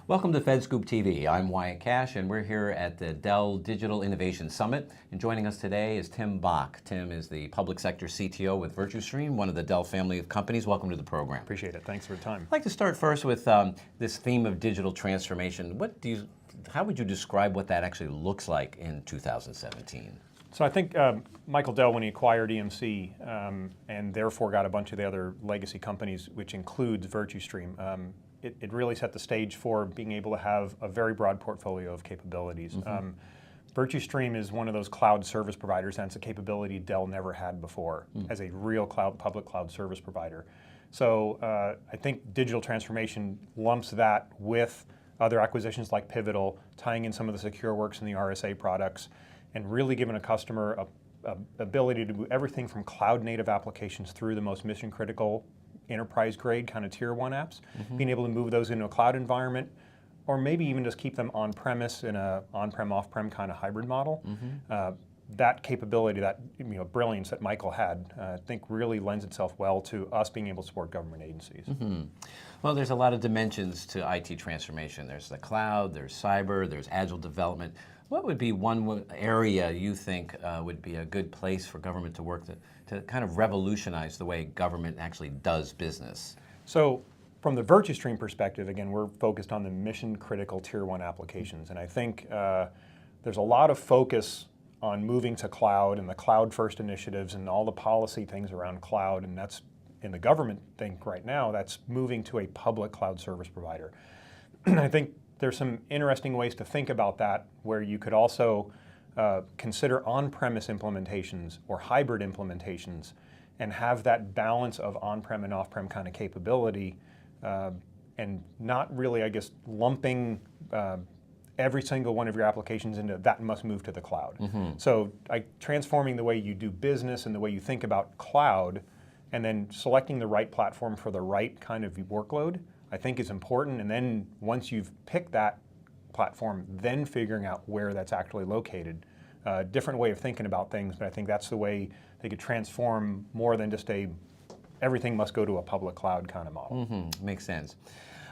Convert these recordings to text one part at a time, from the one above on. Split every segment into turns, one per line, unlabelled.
Welcome to FedScoop TV. I'm Wyatt Cash, and we're here at the Dell Digital Innovation Summit. And joining us today is Tim Bock. Tim is the public sector CTO with VirtuStream, one of the Dell family of companies. Welcome to the program.
Appreciate it. Thanks for your time.
I'd like to start first with this theme of digital transformation. How would you describe what that actually looks like in 2017?
So I think Michael Dell, when he acquired EMC and therefore got a bunch of the other legacy companies, which includes VirtuStream, it really set the stage for being able to have a very broad portfolio of capabilities. VirtuStream is one of those cloud service providers, and it's a capability Dell never had before as a real public cloud service provider. So I think digital transformation lumps that with other acquisitions like Pivotal, tying in some of the SecureWorks and the RSA products, and really giving a customer a ability to do everything from cloud-native applications through the most mission-critical enterprise-grade kind of tier 1 apps, being able to move those into a cloud environment, or maybe even just keep them on-premise in a on-prem, off-prem kind of hybrid model. That capability, that brilliance that Michael had, I think really lends itself well to us being able to support government agencies.
Well, there's a lot of dimensions to IT transformation. There's the cloud, there's cyber, there's agile development. What would be one area you think would be a good place for government to work to kind of revolutionize the way government actually does business?
So from the VirtuStream perspective, again, we're focused on the mission-critical tier 1 applications. And I think there's a lot of focus on moving to cloud and the cloud-first initiatives and all the policy things around cloud. And that's in the government think right now, that's moving to a public cloud service provider. I think there's some interesting ways to think about that, where you could also consider on-premise implementations or hybrid implementations and have that balance of on-prem and off-prem kind of capability, and not really, I guess, lumping every single one of your applications into that must move to the cloud. So transforming the way you do business and the way you think about cloud, and then selecting the right platform for the right kind of workload, I think is important. And then once you've picked that platform, then figuring out where that's actually located. Different way of thinking about things, but I think that's the way they could transform more than just everything must go to a public cloud kind of model.
Makes sense.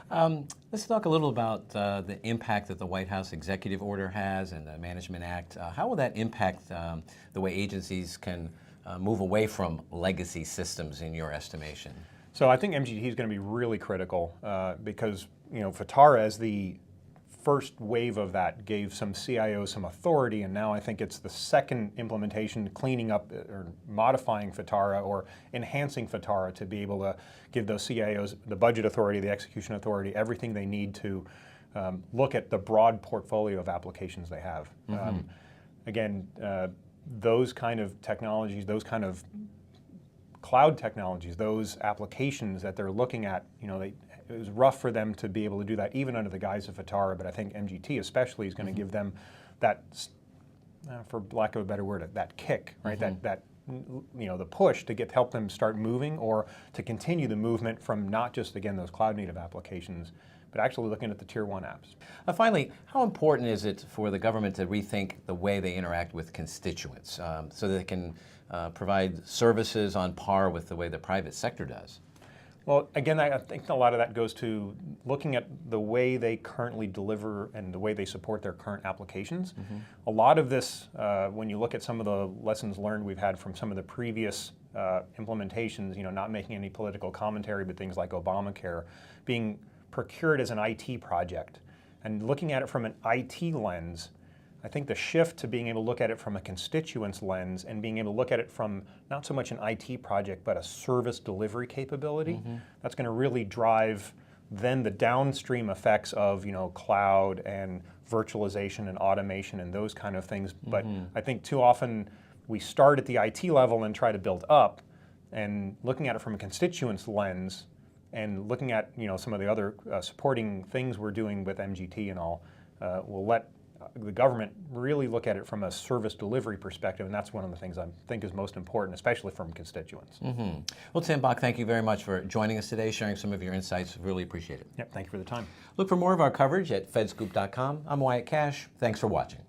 Let's talk a little about the impact that the White House executive order has and the Management Act. How will that impact the way agencies can move away from legacy systems in your estimation?
So I think MGT is going to be really critical because FITARA, as the first wave of that, gave some CIOs some authority, and now I think it's the second implementation, cleaning up or modifying FITARA or enhancing FITARA to be able to give those CIOs the budget authority, the execution authority, everything they need to look at the broad portfolio of applications they have. Again, those kind of technologies, those kind of cloud technologies, those applications that they're looking at, it was rough for them to be able to do that even under the guise of FITARA, but I think MGT especially is going to give them that, for lack of a better word, that kick, right? That the push to help them start moving, or to continue the movement from not just, again, those cloud native applications, but actually looking at the tier 1 apps.
Finally, how important is it for the government to rethink the way they interact with constituents so that they can provide services on par with the way the private sector does?
Well, again, I think a lot of that goes to looking at the way they currently deliver and the way they support their current applications. A lot of this, when you look at some of the lessons learned we've had from some of the previous implementations, not making any political commentary, but things like Obamacare, being procured as an IT project and looking at it from an IT lens, I think the shift to being able to look at it from a constituents lens and being able to look at it from not so much an IT project, but a service delivery capability, that's going to really drive then the downstream effects of cloud and virtualization and automation and those kind of things. But I think too often we start at the IT level and try to build up, and looking at it from a constituents lens and looking at some of the other supporting things we're doing with MGT and all, will let the government really look at it from a service delivery perspective, and that's one of the things I think is most important, especially from constituents.
Well, Tim Bock, thank you very much for joining us today, sharing some of your insights. Really appreciate it.
Yep, thank you for the time.
Look for more of our coverage at fedscoop.com. I'm Wyatt Cash. Thanks for watching.